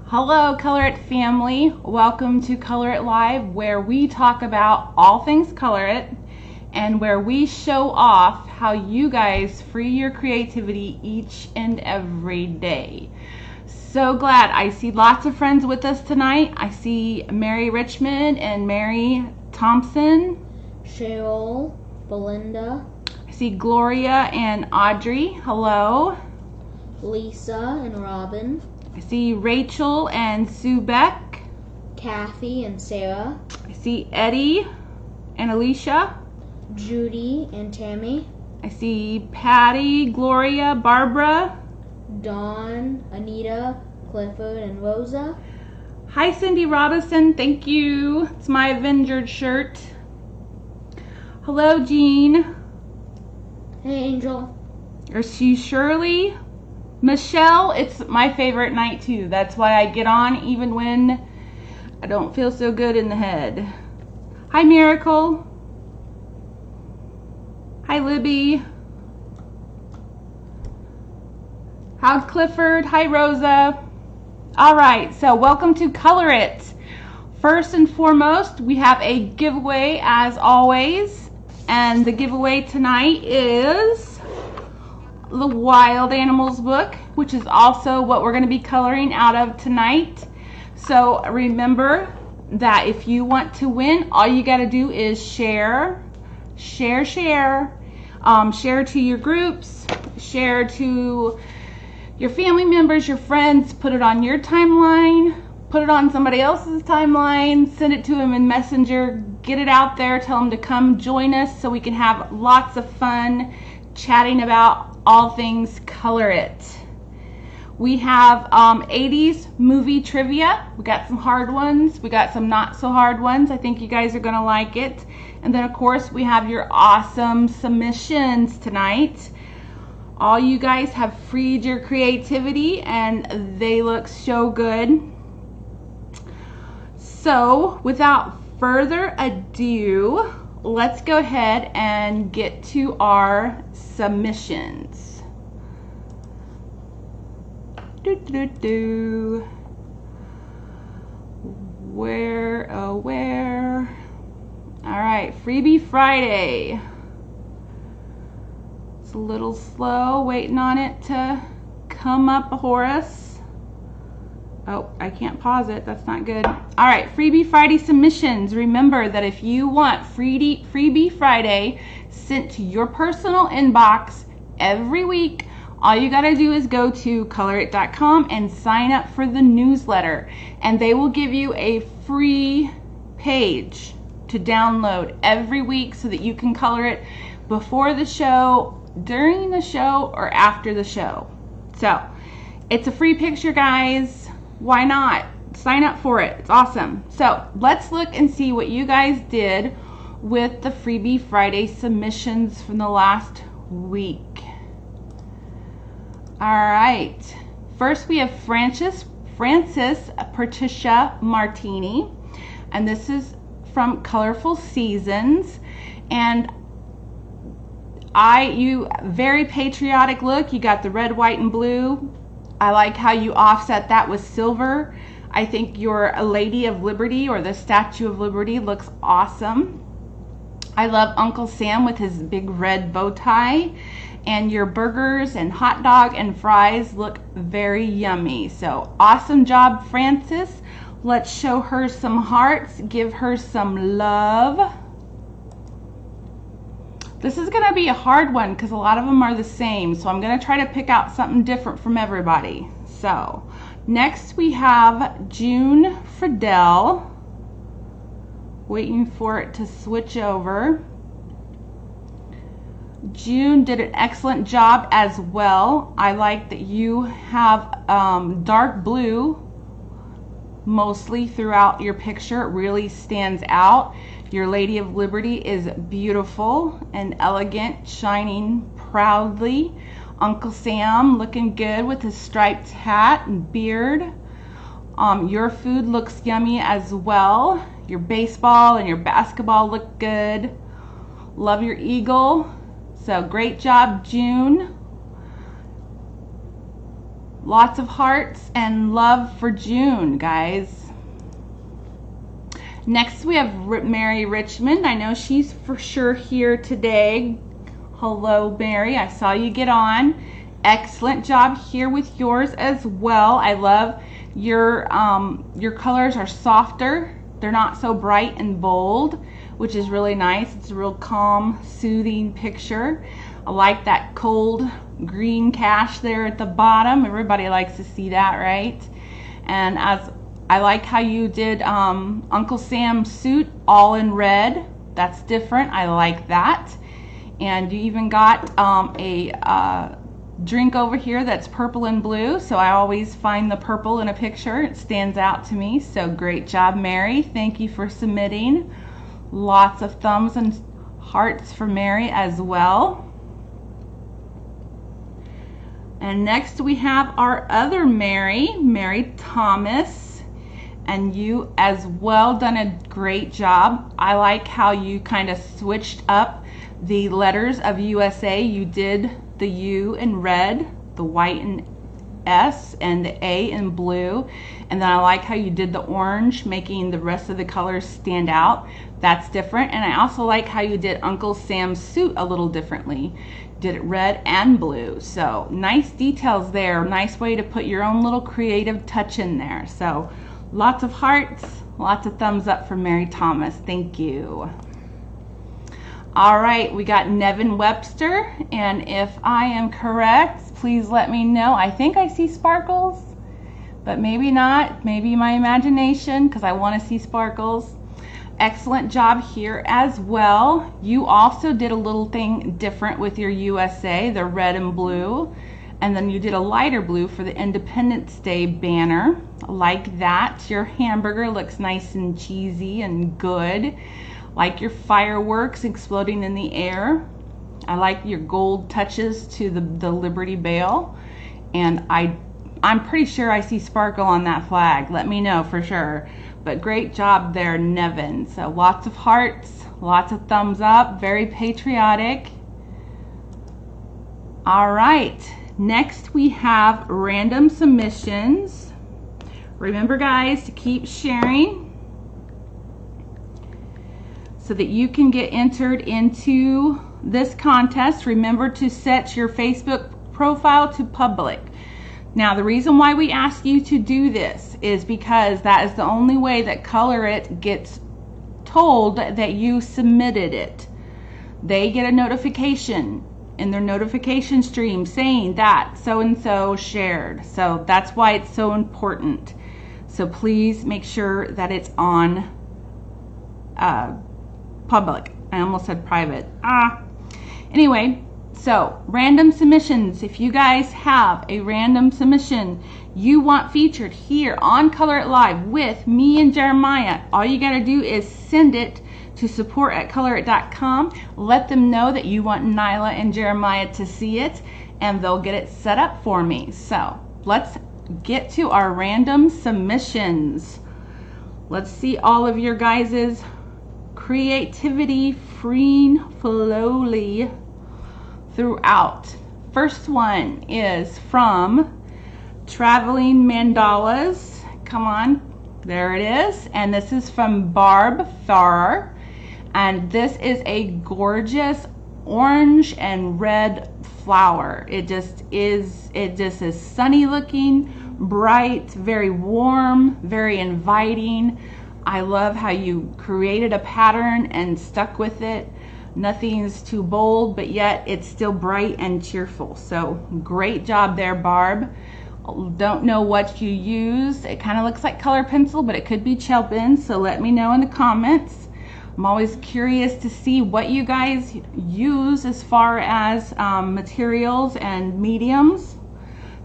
Hello, Color It family. Welcome to Color It Live, where we talk about all things Color It and where we show off how you guys free your creativity each and every day. So glad I see lots of friends with us tonight. I see Mary Richmond and Mary Thompson. Cheryl, Belinda. I see Gloria and Audrey. Hello. Lisa and Robin. I see Rachel and Sue Beck. Kathy and Sarah. I see Eddie and Alicia. Judy and Tammy. I see Patty, Gloria, Barbara. Dawn, Anita, Clifford, and Rosa. Hi, Cindy Robinson. Thank you. It's my Avengers shirt. Hello, Jean. Hey, Angel. I see Shirley. Michelle, it's my favorite night too. That's why I get on even when I don't feel so good in the head. Hi, Miracle. Hi, Libby. Hi, Clifford. Hi, Rosa. All right, so welcome to Color It. First and foremost, we have a giveaway as always. And the giveaway tonight is the Wild Animals book, which is also what we're going to be coloring out of tonight. So remember that if you want to win, all you got to do is share to your groups, share to your family members, your friends, put it on your timeline, put it on somebody else's timeline, send it to them in Messenger, get it out there, tell them to come join us so we can have lots of fun chatting about all things Color It. We have 80s movie trivia. We got some hard ones. We got some not so hard ones. I think you guys are going to like it. And then, of course, we have your awesome submissions tonight. All you guys have freed your creativity, and they look so good. So, without further ado, let's go ahead and get to our submissions. Where, oh where? All right, Freebie Friday. It's a little slow, waiting on it to come up, Horace. Oh, I can't pause it. That's not good. All right, Freebie Friday submissions. Remember that if you want Freebie Friday sent to your personal inbox every week, all you got to do is go to colorit.com and sign up for the newsletter. And they will give you a free page to download every week so that you can color it before the show, during the show, or after the show. So, it's a free picture, guys. Why not? Sign up for it. It's awesome. So let's look and see what you guys did with the Freebie Friday submissions from the last week. All right. First we have Francis Patricia Martini, and this is from Colorful Seasons. And you very patriotic look. You got the red, white, and blue. I like how you offset that with silver. I think your Lady of Liberty or the Statue of Liberty looks awesome. I love Uncle Sam with his big red bow tie. And your burgers and hot dog and fries look very yummy. So awesome job, Francis. Let's show her some hearts. Give her some love. This is going to be a hard one because a lot of them are the same. So I'm going to try to pick out something different from everybody. So next we have June Friedel. Waiting for it to switch over. June did an excellent job as well. I like that you have dark blue mostly throughout your picture. It really stands out. Your Lady of Liberty is beautiful and elegant, shining proudly. Uncle Sam looking good with his striped hat and beard. Your food looks yummy as well. Your baseball and your basketball look good. Love your eagle. So great job, June. Lots of hearts and love for June, guys. Next we have Mary Richmond. I know she's for sure here today. Hello, Mary. I saw you get on. Excellent job here with yours as well. I love your colors are softer. They're not so bright and bold, which is really nice. It's a real calm, soothing picture. I like that cold green cash there at the bottom. Everybody likes to see that, right? And as I like how you did Uncle Sam's suit all in red. That's different. I like that. And you even got a drink over here that's purple and blue. So I always find the purple in a picture. It stands out to me. So great job, Mary. Thank you for submitting. Lots of thumbs and hearts for Mary as well. And next we have our other Mary, Mary Thomas. And you as well done a great job. I like how you kind of switched up the letters of USA. You did the U in red, the white in S, and the A in blue. And then I like how you did the orange, making the rest of the colors stand out. That's different. And I also like how you did Uncle Sam's suit a little differently. Did it red and blue. So nice details there. Nice way to put your own little creative touch in there. So lots of hearts, lots of thumbs up for Mary Thomas. Thank you. All right, we got Nevin Webster, and if I am correct, please let me know. I think I see sparkles, but maybe not. Maybe my imagination, because I want to see sparkles. Excellent job here as well. You also did a little thing different with your USA, the red and blue. And then you did a lighter blue for the Independence Day banner. Like that. Your hamburger looks nice and cheesy and good. Like your fireworks exploding in the air. I like your gold touches to the Liberty Bell. And I'm pretty sure I see sparkle on that flag. Let me know for sure. But great job there, Nevin. So lots of hearts, lots of thumbs up. Very patriotic. All right. Next we have random submissions. Remember, guys, to keep sharing so that you can get entered into this contest. Remember to set your Facebook profile to public. Now, the reason why we ask you to do this is because that is the only way that Color It gets told that you submitted it. They get a notification in their notification stream saying that so-and-so shared. So that's why it's so important. So please make sure that it's on public. I almost said private. Anyway, so random submissions. If you guys have a random submission you want featured here on Color It Live with me and Jeremiah, all you gotta do is send it to support@colorit.com. Let them know that you want Nyla and Jeremiah to see it, and they'll get it set up for me. So let's get to our random submissions. Let's see all of your guys' creativity freeing slowly throughout. First one is from Traveling Mandalas. Come on, there it is. And this is from Barb Farrar. And this is a gorgeous orange and red flower. It just is sunny looking, bright, very warm, very inviting. I love how you created a pattern and stuck with it. Nothing's too bold, but yet it's still bright and cheerful. So great job there, Barb. Don't know what you used. It kind of looks like color pencil, but it could be Chelpin, so let me know in the comments. I'm always curious to see what you guys use as far as materials and mediums.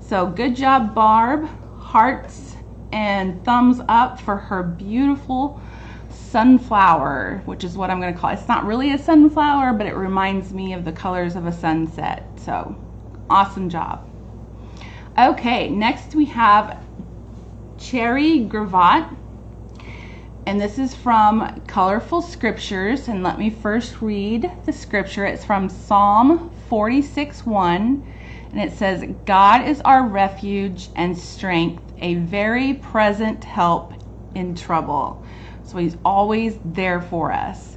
So good job, Barb. Hearts and thumbs up for her beautiful sunflower, which is what I'm going to call it. It's not really a sunflower, but it reminds me of the colors of a sunset. So awesome job. Okay, next we have Cherry Gravatt, and this is from Colorful Scriptures. And let me first read the scripture. It's from Psalm 46:1, And it says, God is our refuge and strength, a very present help in trouble. So he's always there for us.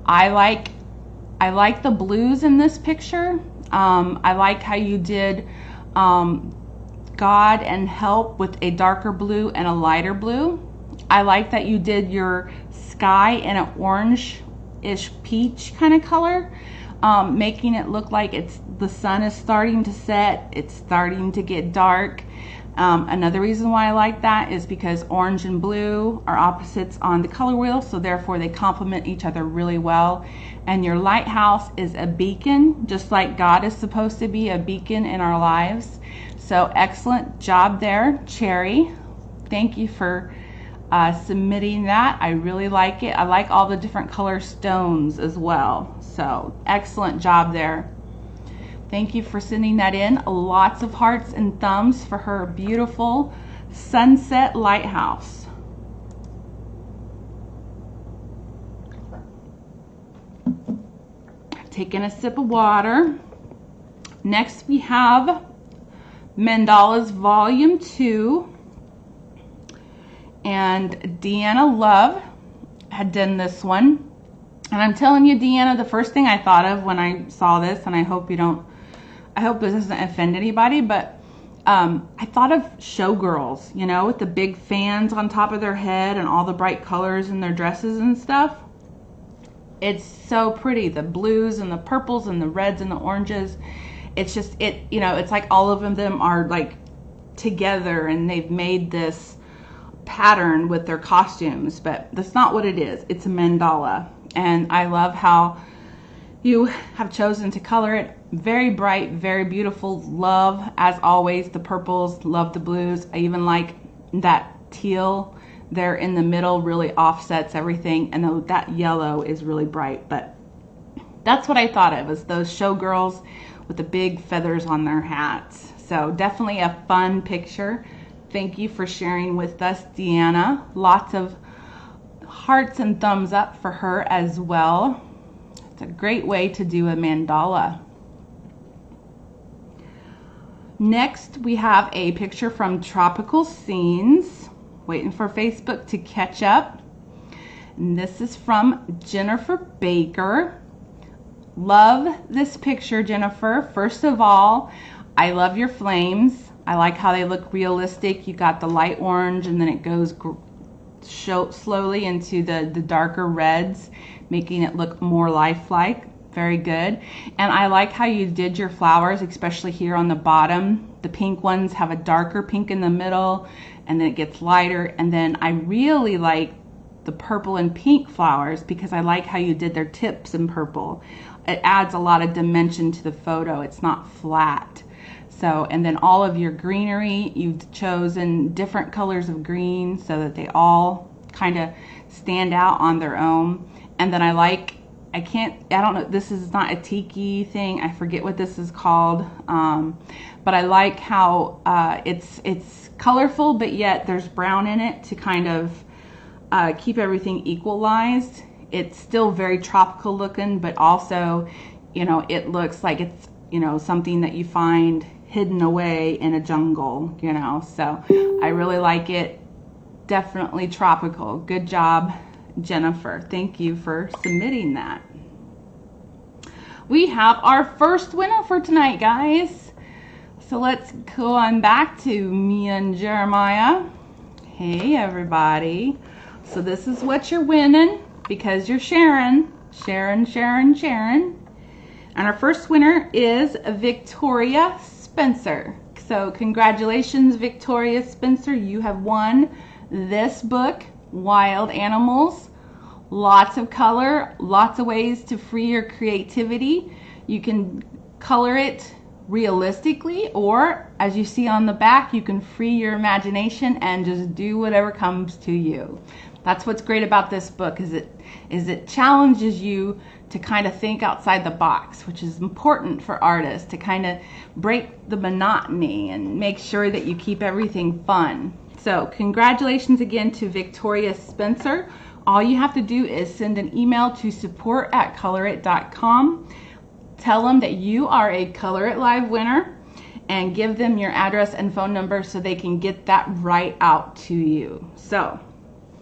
I like the blues in this picture. I like how you did God and help with a darker blue and a lighter blue. I like that you did your sky in an orange-ish peach kind of color, making it look like the sun is starting to set, it's starting to get dark. Another reason why I like that is because orange and blue are opposites on the color wheel, so therefore they complement each other really well. And your lighthouse is a beacon, just like God is supposed to be a beacon in our lives. So excellent job there, Cherry. Thank you for submitting that. I really like it. I like all the different color stones as well. So excellent job there. Thank you for sending that in. Lots of hearts and thumbs for her beautiful sunset lighthouse. Taking a sip of water. Next we have Mandalas Volume 2. And Deanna Love had done this one. And I'm telling you, Deanna, the first thing I thought of when I saw this, and I hope this doesn't offend anybody, but I thought of showgirls, you know, with the big fans on top of their head and all the bright colors in their dresses and stuff. It's so pretty, the blues and the purples and the reds and the oranges. It's just, you know, it's like all of them are like together and they've made this pattern with their costumes, but that's not what it is. It's a mandala. And I love how you have chosen to color it. Very bright, very beautiful. Love, as always, the purples. Love the blues. I even like that teal there in the middle, really offsets everything. And that yellow is really bright. But that's what I thought of, is those showgirls with the big feathers on their hats. So definitely a fun picture. Thank you for sharing with us, Deanna. Lots of hearts and thumbs up for her as well. It's a great way to do a mandala. Next, we have a picture from Tropical Scenes. Waiting for Facebook to catch up. And this is from Jennifer Baker. Love this picture, Jennifer. First of all, I love your flames. I like how they look realistic. You got the light orange and then it goes slowly into the darker reds, making it look more lifelike. Very good. And I like how you did your flowers, especially here on the bottom. The pink ones have a darker pink in the middle and then it gets lighter. And then I really like the purple and pink flowers because I like how you did their tips in purple. It adds a lot of dimension to the photo. It's not flat. So, and then all of your greenery, you've chosen different colors of green so that they all kind of stand out on their own. And then I don't know, this is not a tiki thing. I forget what this is called. But I like how it's colorful, but yet there's brown in it to kind of keep everything equalized. It's still very tropical looking, but also, you know, it looks like it's, you know, something that you find hidden away in a jungle, you know. So I really like it. Definitely tropical. Good job, Jennifer. Thank you for submitting that. We have our first winner for tonight, guys. So let's go on back to me and Jeremiah. Hey, everybody. So this is what you're winning because you're sharing. Sharon. And our first winner is Victoria Spencer. So congratulations, Victoria Spencer. You have won this book, Wild Animals. Lots of color, lots of ways to free your creativity. You can color it realistically, or as you see on the back, you can free your imagination and just do whatever comes to you. That's what's great about this book, is it challenges you to kind of think outside the box, which is important for artists, to kind of break the monotony and make sure that you keep everything fun. So congratulations again to Victoria Spencer. All you have to do is send an email to support@colorit.com. Tell them that you are a Color It Live winner and give them your address and phone number so they can get that right out to you. So,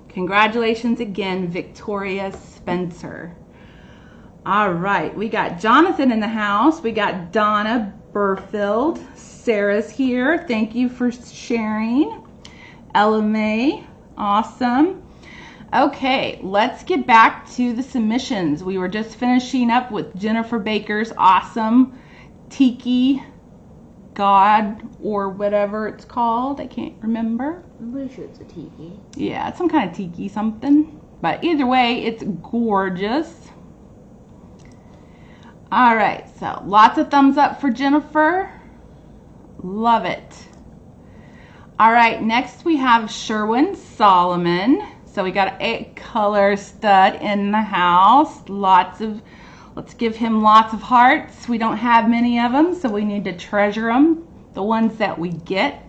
congratulations again, Victoria Spencer. All right, we got Jonathan in the house. We got Donna Burfield. Sarah's here. Thank you for sharing. Ella May, awesome. Okay, let's get back to the submissions. We were just finishing up with Jennifer Baker's awesome Tiki God or whatever it's called. I can't remember. I'm pretty sure it's a tiki. Yeah, it's some kind of tiki something. But either way, it's gorgeous. All right, so lots of thumbs up for Jennifer. Love it. All right, next we have Sherwin Solomon. So we got a color stud in the house. Let's give him lots of hearts. We don't have many of them, so we need to treasure them, the ones that we get.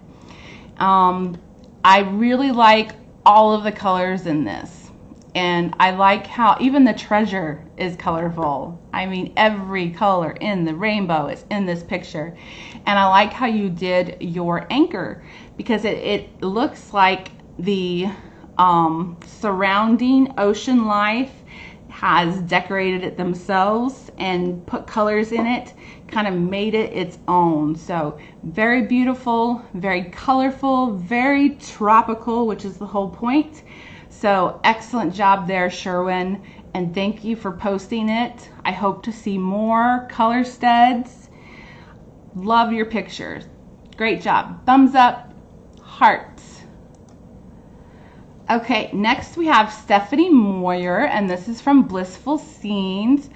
I really like all of the colors in this. And I like how even the treasure is colorful. I mean, every color in the rainbow is in this picture. And I like how you did your anchor because it looks like the surrounding ocean life has decorated it themselves and put colors in it, kind of made it its own. So very beautiful, very colorful, very tropical, which is the whole point. So excellent job there, Sherwin, and thank you for posting it. I hope to see more color studs. Love your pictures. Great job. Thumbs up, hearts. Okay, next we have Stephanie Moyer, and this is from Blissful Scenes.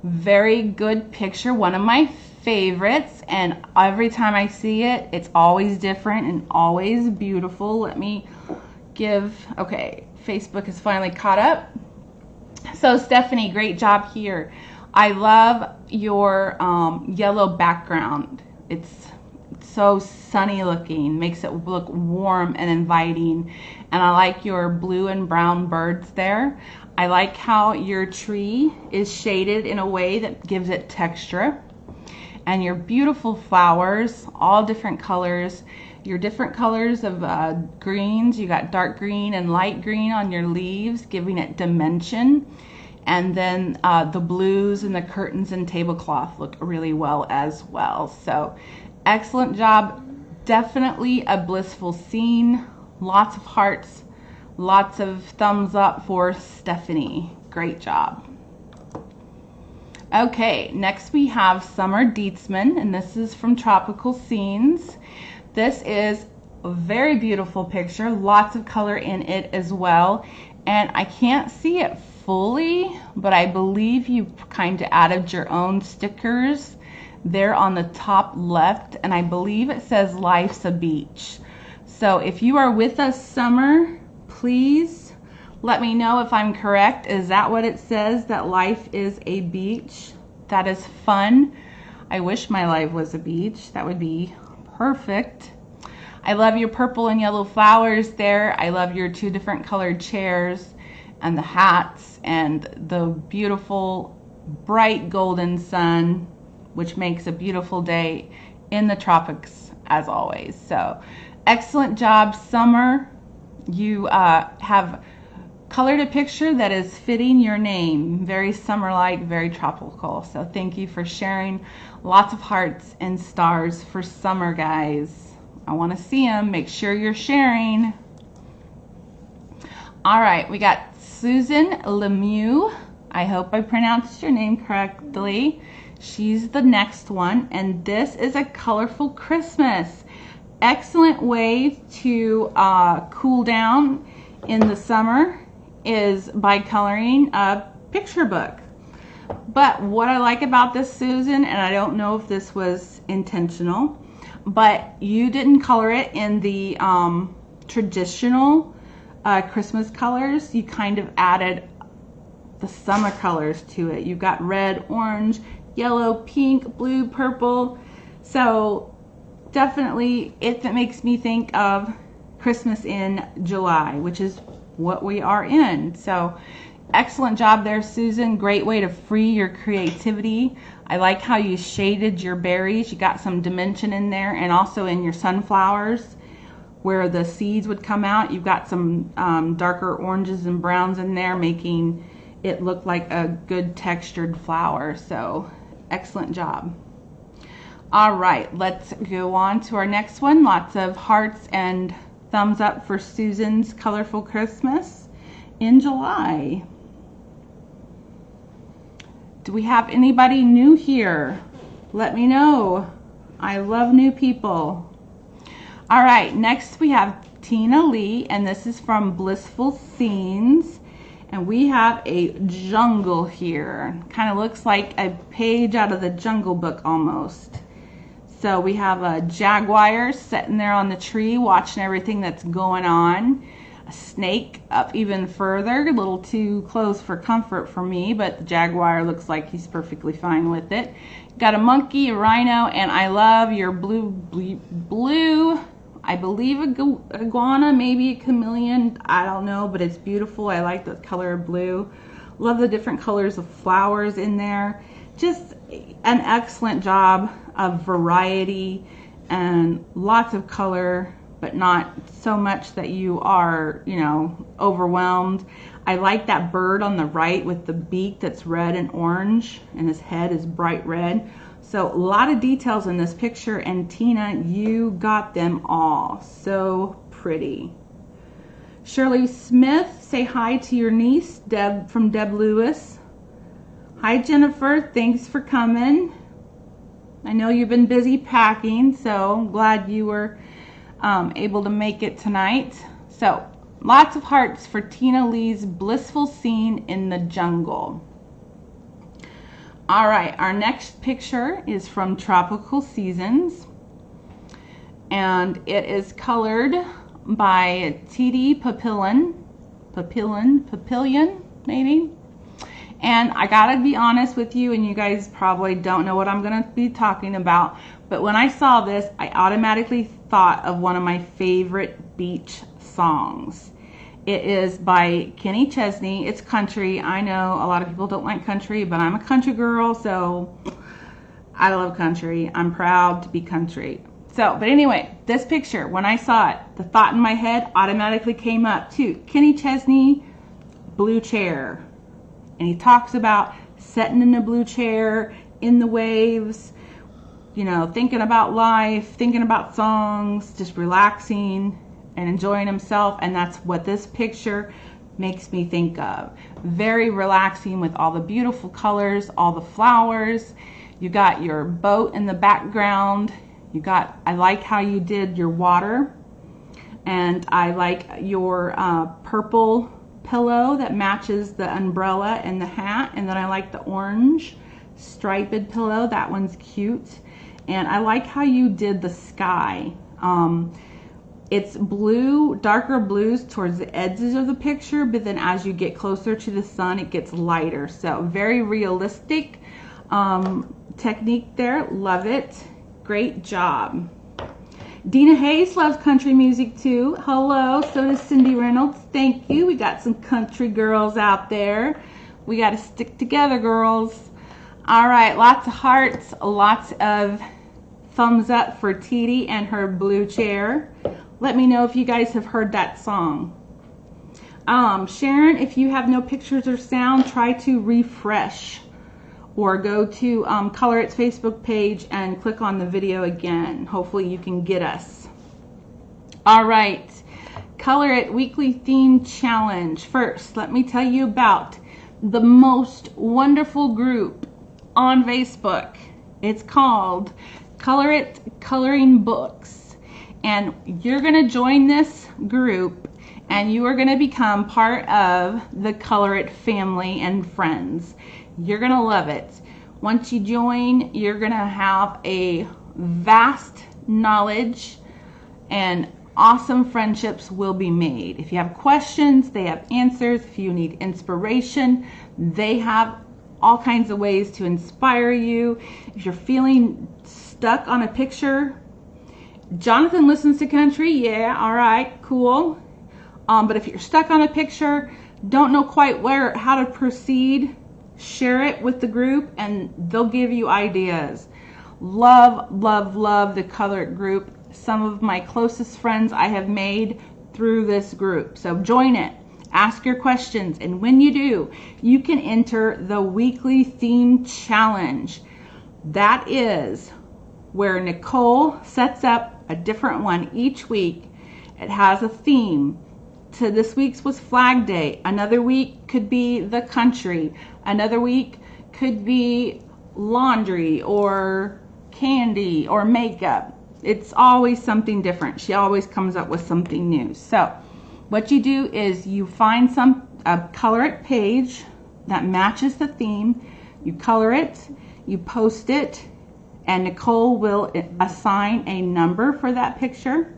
Very good picture, one of my favorites, and every time I see it, it's always different and always beautiful. Let me okay, Facebook has finally caught up. So Stephanie, great job here. I love your yellow background. It's so sunny looking, makes it look warm and inviting. And I like your blue and brown birds there. I like how your tree is shaded in a way that gives it texture. And your beautiful flowers, all different colors. Your different colors of greens, you got dark green and light green on your leaves, giving it dimension. And then the blues and the curtains and tablecloth look really well as well. So excellent job. Definitely a blissful scene. Lots of hearts, lots of thumbs up for Stephanie. Great job. Okay, next we have Summer Dietzman, and this is from Tropical Scenes. This is a very beautiful picture, lots of color in it as well. And I can't see it fully, but I believe you kind of added your own stickers there on the top left, and I believe it says Life's a Beach. So if you are with us, Summer, please let me know if I'm correct. Is that what it says, that life is a beach? That is fun. I wish my life was a beach. That would be perfect. I love your purple and yellow flowers there. I love your two different colored chairs and the hats and the beautiful bright golden sun, which makes a beautiful day in the tropics as always. So excellent job, Summer. You have colored a picture that is fitting your name. Very summer-like, very tropical. So thank you for sharing. Lots of hearts and stars for Summer, guys. I want to see them. Make sure you're sharing. All right, we got Susan Lemieux. I hope I pronounced your name correctly. She's the next one, and this is a colorful Christmas. Excellent way to cool down in the summer is by coloring a picture book. But what I like about this, Susan, and I don't know if this was intentional, but you didn't color it in the traditional Christmas colors. You kind of added the summer colors to it. You've got red, orange, yellow, pink, blue, purple. So definitely it makes me think of Christmas in July, which is what we are in. So Excellent job there, Susan. Great way to free your creativity. I like how you shaded your berries. You got some dimension in there, and also in your sunflowers where the seeds would come out. You've got some darker oranges and browns in there, making it look like a good textured flower. So excellent job. All right, let's go on to our next one. Lots of hearts and thumbs up for Susan's Colorful Christmas in July. Do we have anybody new here? Let me know. I love new people. All right, next we have Tina Lee, and this is from Blissful Scenes. And we have a jungle here. Kind of looks like a page out of the Jungle Book almost. So we have a jaguar sitting there on the tree watching everything that's going on. A snake up even further, a little too close for comfort for me, but the jaguar looks like he's perfectly fine with it. Got a monkey, a rhino, and I love your blue, I believe a iguana, maybe a chameleon, I don't know, but it's beautiful. I like the color of blue. Love the different colors of flowers in there. Just an excellent job of variety and lots of color, but not so much that you are, you know, overwhelmed. I like that bird on the right with the beak that's red and orange, and his head is bright red. So a lot of details in this picture, and Tina, you got them all. So pretty. Shirley Smith, say hi to your niece, Deb, from Deb Lewis. Hi Jennifer, thanks for coming. I know you've been busy packing, so I'm glad you were able to make it tonight. So lots of hearts for Tina Lee's Blissful Scene in the Jungle. All right, our next picture is from Tropical Seasons, and it is colored by T.D. Papillion maybe. And I gotta be honest with you, and you guys probably don't know what I'm gonna be talking about, but when I saw this, I automatically thought of one of my favorite beach songs. It is by Kenny Chesney. It's country. I know a lot of people don't like country, but I'm a country girl, so I love country. I'm proud to be country. So, but anyway, this picture, when I saw it, the thought in my head automatically came up to Kenny Chesney, blue chair. And he talks about sitting in a blue chair in the waves, you know, thinking about life, thinking about songs, just relaxing and enjoying himself. And that's what this picture makes me think of. Very relaxing with all the beautiful colors, all the flowers. You got your boat in the background. I like how you did your water. And I like your purple pillow that matches the umbrella and the hat, and then I like the orange striped pillow. That one's cute. And I like how you did the sky. It's blue, darker blues towards the edges of the picture, but then as you get closer to the sun, it gets lighter. So very realistic technique there. Love it. Great job. Dina Hayes loves country music too. Hello, so does Cindy Reynolds. Thank you. We got some country girls out there. We got to stick together, girls. All right, lots of hearts, lots of thumbs up for Titi and her blue chair. Let me know if you guys have heard that song. Sharon, if you have no pictures or sound, try to refresh or go to Color It's Facebook page and click on the video again. Hopefully you can get us. All right, Color It Weekly Theme Challenge. First, let me tell you about the most wonderful group on Facebook. It's called Color It Coloring Books. And you're gonna join this group and you are gonna become part of the Color It family and friends. You're gonna love it. Once you join, you're gonna have a vast knowledge and awesome friendships will be made. If you have questions, they have answers. If you need inspiration, they have all kinds of ways to inspire you. If you're feeling stuck on a picture, Jonathan listens to country. Yeah, all right, cool. But if you're stuck on a picture, don't know quite how to proceed, share it with the group and they'll give you ideas. Love, love, love the Color It group. Some of my closest friends I have made through this group. So join it, ask your questions, and when you do, you can enter the weekly theme challenge. That is where Nicole sets up a different one each week. It has a theme. So this week's was Flag Day. Another week could be the country. Another week could be laundry or candy or makeup. It's always something different. She always comes up with something new. So what you do is you find a Color It page that matches the theme. You color it, you post it, and Nicole will assign a number for that picture.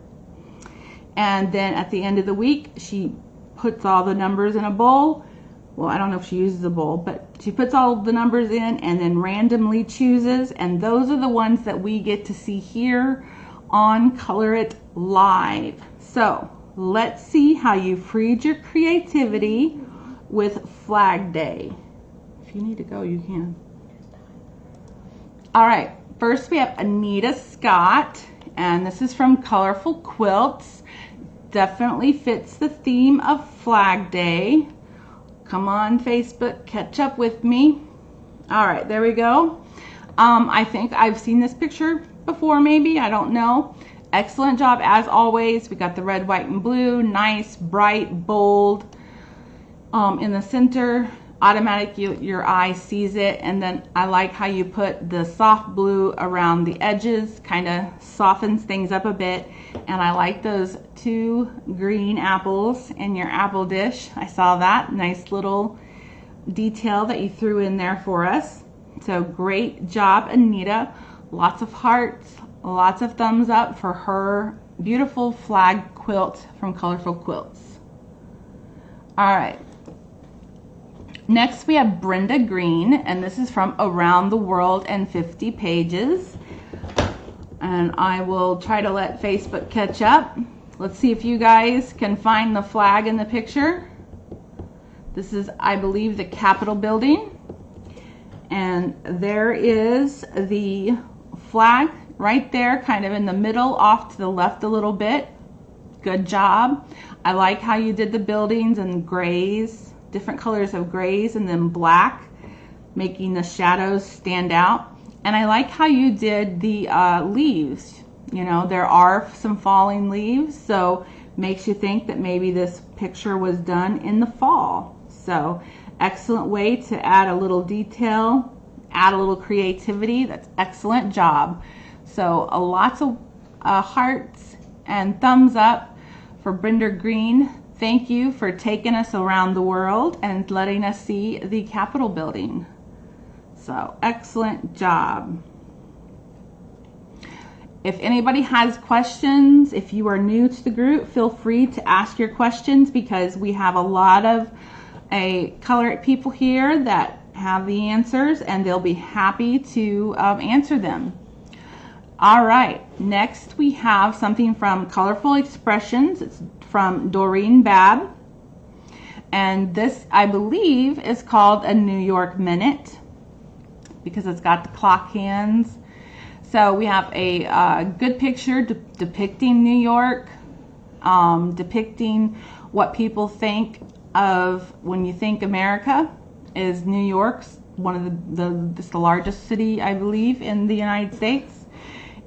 And then at the end of the week, she puts all the numbers in a bowl. Well, I don't know if she uses a bowl, but she puts all the numbers in and then randomly chooses. And those are the ones that we get to see here on Color It Live. So let's see how you freed your creativity with Flag Day. If you need to go, you can. All right, first we have Anita Scott, and this is from Colorful Quilts. Definitely fits the theme of Flag Day. Come on, Facebook, catch up with me. All right, there we go. I think I've seen this picture before, maybe, I don't know. Excellent job as always. We got the red, white, and blue. Nice, bright, bold. In the center, automatic, your eye sees it. And then I like how you put the soft blue around the edges, kind of softens things up a bit. And I like those 2 green apples in your apple dish. I saw that nice little detail that you threw in there for us. So great job, Anita. Lots of hearts, lots of thumbs up for her beautiful flag quilt from Colorful Quilts. All right. Next we have Brenda Green, and this is from Around the World in 50 Pages. And I will try to let Facebook catch up. Let's see if you guys can find the flag in the picture. This is, I believe, the Capitol building. And there is the flag right there, kind of in the middle, off to the left a little bit. Good job. I like how you did the buildings and grays, different colors of grays and then black, making the shadows stand out. And I like how you did the leaves. You know, there are some falling leaves, so makes you think that maybe this picture was done in the fall. So excellent way to add a little detail, add a little creativity. That's excellent job. So lots of hearts and thumbs up for Brenda Green. Thank you for taking us around the world and letting us see the Capitol building. So excellent job. If anybody has questions, if you are new to the group, feel free to ask your questions because we have a lot of Color It people here that have the answers and they'll be happy to answer them. All right, next we have something from Colorful Expressions. It's from Doreen Babb. And this, I believe, is called a New York Minute because it's got the clock hands. So we have a good picture depicting New York, depicting what people think of when you think America is New York's one of the largest city, I believe, in the United States.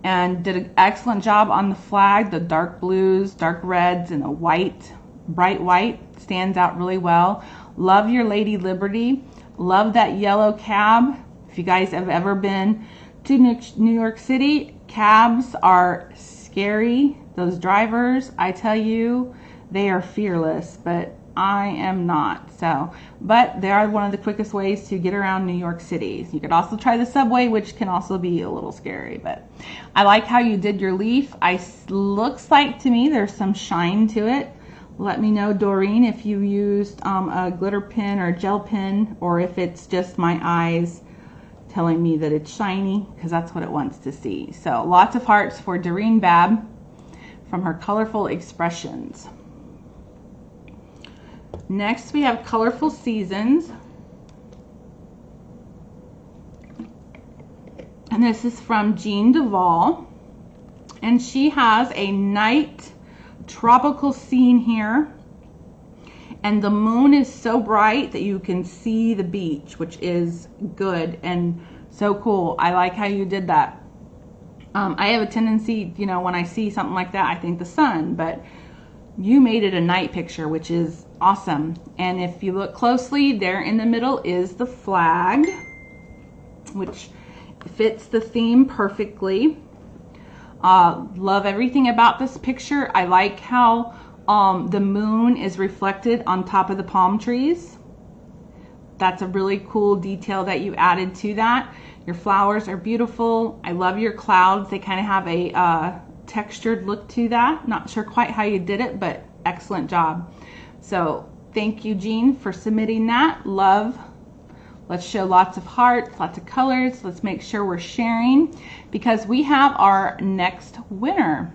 And did an excellent job on the flag. The dark blues, dark reds, and the white, bright white stands out really well. Love your Lady Liberty. Love that yellow cab. If you guys have ever been to New York City, cabs are scary. Those drivers, I tell you, they are fearless, but I am not. So, but they are one of the quickest ways to get around New York City. You could also try the subway, which can also be a little scary, but I like how you did your leaf. Looks like to me there's some shine to it. Let me know, Doreen, if you used a glitter pen or gel pen, or if it's just my eyes telling me that it's shiny, because that's what it wants to see. So lots of hearts for Doreen Babb from her Colorful Expressions. Next we have Colorful Seasons. And this is from Jean Duvall. And she has a night tropical scene here. And the moon is so bright that you can see the beach, which is good and so cool. I like how you did that. I have a tendency, you know, when I see something like that, I think the sun, but you made it a night picture, which is awesome. And if you look closely, there in the middle is the flag, which fits the theme perfectly. Love everything about this picture. I like how the moon is reflected on top of the palm trees. That's a really cool detail that you added to that. Your flowers are beautiful. I love your clouds. They kind of have a textured look to that. Not sure quite how you did it, but excellent job. So thank you, Jean, for submitting that. Love. Let's show lots of hearts, lots of colors. Let's make sure we're sharing because we have our next winner.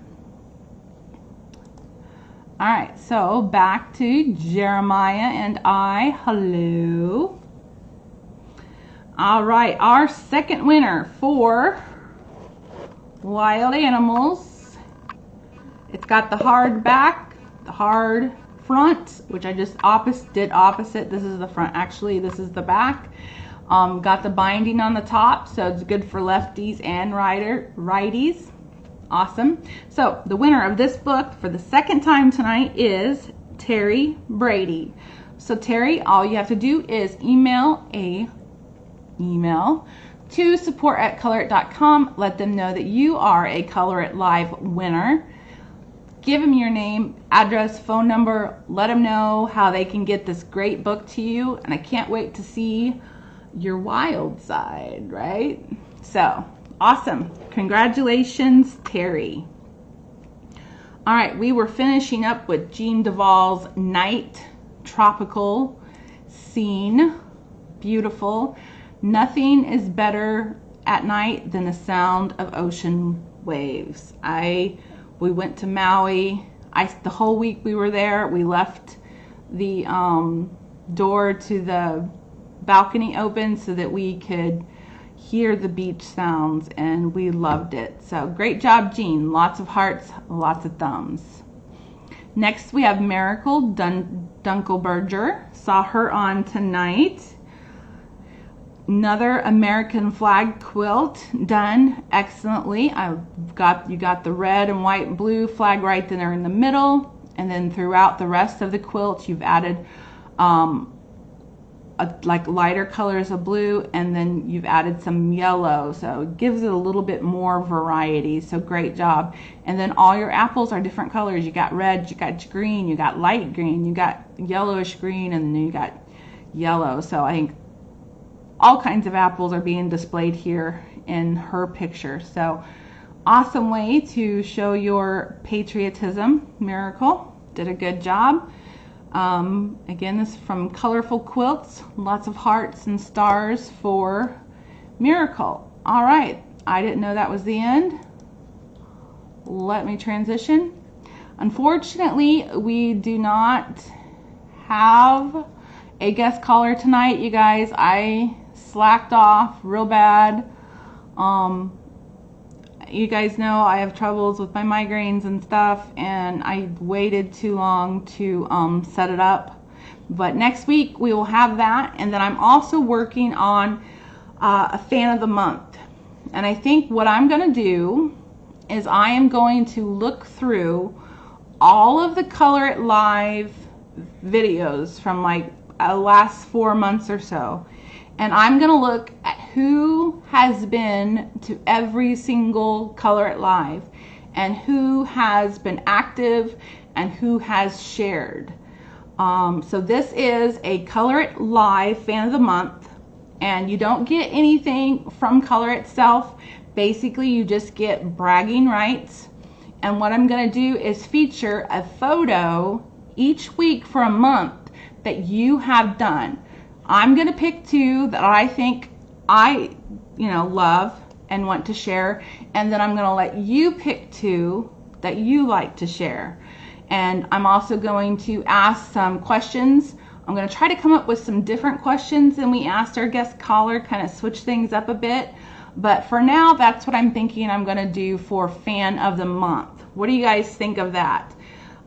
All right, so back to Jeremiah and I. Hello. All right, our second winner for Wild Animals. It's got the hard back, the hard front, which I just did opposite. This is the front, actually. This is the back. Got the binding on the top, so it's good for lefties and righties. Awesome. So the winner of this book for the second time tonight is Terry Brady. So Terry, all you have to do is email to support@colorit.com. Let them know that you are a Color It Live winner. Give them your name, address, phone number. Let them know how they can get this great book to you. And I can't wait to see your wild side, right? So awesome. Congratulations, Terry. All right, we were finishing up with Jean Duvall's night tropical scene. Beautiful. Nothing is better at night than the sound of ocean waves. We went to Maui. The whole week we were there. We left the door to the balcony open so that we could hear the beach sounds, and we loved it. So great job, Jean. Lots of hearts, lots of thumbs. Next we have Miracle Dunkelberger. Saw her on tonight. Another American flag quilt done excellently. You got the red and white and blue flag right there in the middle, and then throughout the rest of the quilt you've added like lighter colors of blue, and then you've added some yellow, so it gives it a little bit more variety. So great job. And then all your apples are different colors. You got red, you got green, you got light green, you got yellowish green, and then you got yellow. So I think all kinds of apples are being displayed here in her picture. So awesome way to show your patriotism. Miracle did a good job. Again, this is from Colorful Quilts. Lots of hearts and stars for Miracle. All right, I didn't know that was the end. Let me transition. Unfortunately, we do not have a guest caller tonight, you guys. I slacked off real bad. You guys know I have troubles with my migraines and stuff, and I waited too long to set it up. But next week we will have that, and then I'm also working on a fan of the month. And I think what I'm going to do is I am going to look through all of the Color It Live videos from like last 4 months or so. And I'm going to look at who has been to every single Color It Live and who has been active and who has shared. So this is a Color It Live Fan of the Month, and you don't get anything from Color itself. Basically, you just get bragging rights. And what I'm going to do is feature a photo each week for a month that you have done. I'm going to pick 2 that I think I, love and want to share, and then I'm going to let you pick 2 that you like to share. And I'm also going to ask some questions. I'm going to try to come up with some different questions than we asked our guest caller, kind of switch things up a bit. But for now, that's what I'm thinking I'm going to do for Fan of the Month. What do you guys think of that?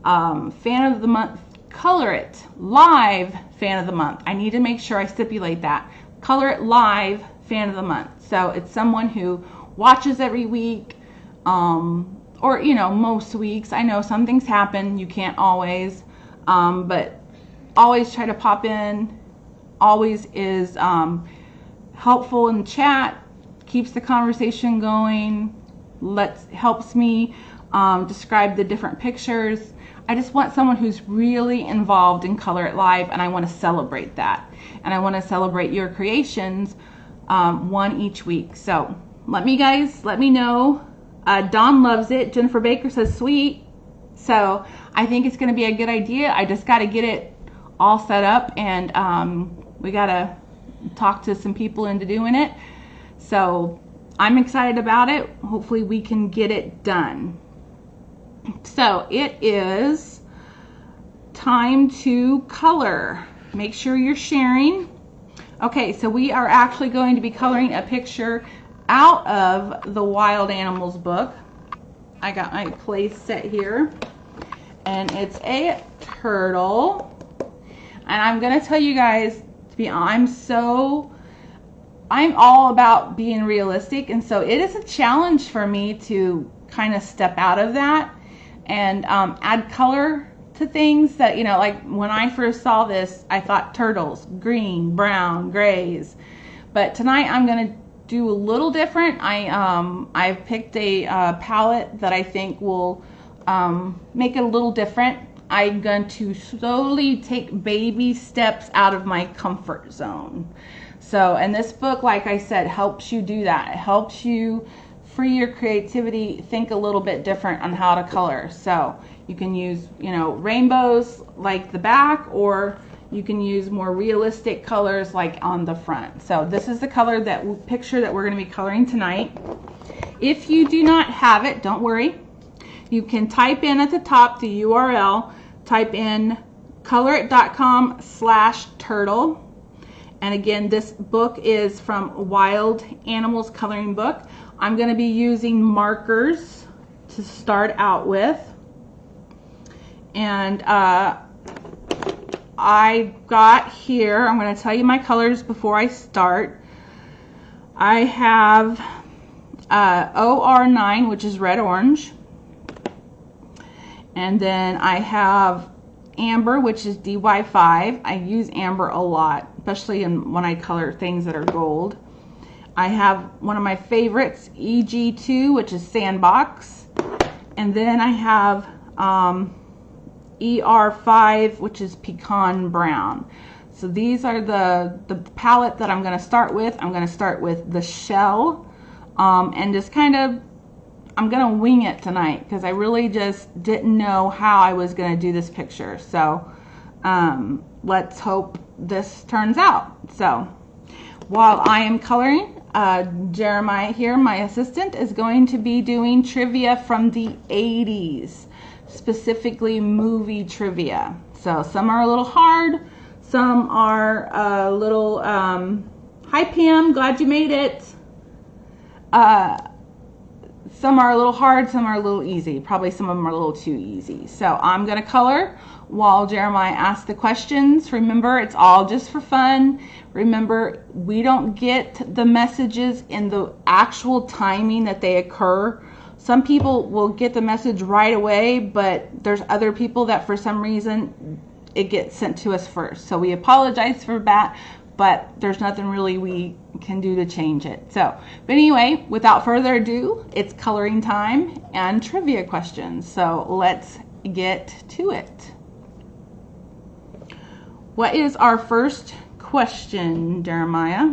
Fan of the Month, color it live Fan of the Month. I need to make sure I stipulate that. Color it live Fan of the Month. So it's someone who watches every week, or you know, most weeks. I know some things happen, you can't always, but always try to pop in, always is helpful in chat, keeps the conversation going, helps me describe the different pictures. I just want someone who's really involved in Color It Live, and I want to celebrate that. And I want to celebrate your creations, one each week. So let me know. Dawn loves it. Jennifer Baker says sweet. So I think it's going to be a good idea. I just got to get it all set up, and we got to talk to some people into doing it. So I'm excited about it. Hopefully we can get it done. So it is time to color. Make sure you're sharing. Okay, so we are actually going to be coloring a picture out of the Wild Animals book. I got my place set here, and it's a turtle. And I'm gonna tell you guys, I'm all about being realistic, and so it is a challenge for me to kind of step out of that and add color to things that, you know, like when I first saw this, I thought turtles, green, brown, grays. But tonight I'm gonna do a little different. I've picked a palette that I think will make it a little different. I'm going to slowly take baby steps out of my comfort zone. So, and this book, like I said, helps you do that. It helps you free your creativity, think a little bit different on how to color. So you can use, you know, rainbows like the back, or you can use more realistic colors like on the front. So this is the picture that we're going to be coloring tonight. If you do not have it, don't worry. You can type in at the top the URL, type in colorit.com/turtle. And again, this book is from Wild Animals Coloring Book. I'm going to be using markers to start out with. And I got here, I'm going to tell you my colors before I start. I have OR9, which is red-orange. And then I have amber, which is DY5. I use amber a lot, especially when I color things that are gold. I have one of my favorites, EG2, which is sandbox. And then I have ER5, which is pecan brown. So these are the palette that I'm going to start with. I'm going to start with the shell, and just kind of, I'm going to wing it tonight because I really just didn't know how I was going to do this picture. So let's hope this turns out. So while I am coloring, Jeremiah here, my assistant, is going to be doing trivia from the 80s, specifically movie trivia. So some are a little hard, some are a little, hi Pam, glad you made it. Some are a little hard, some are a little easy. Probably some of them are a little too easy. So I'm going to color while Jeremiah asks the questions. Remember, it's all just for fun. Remember, we don't get the messages in the actual timing that they occur. Some people will get the message right away, but there's other people that for some reason it gets sent to us first. So we apologize for that, but there's nothing really we can do to change it. So, but anyway, without further ado, it's coloring time and trivia questions. So let's get to it. What is our first question, Jeremiah?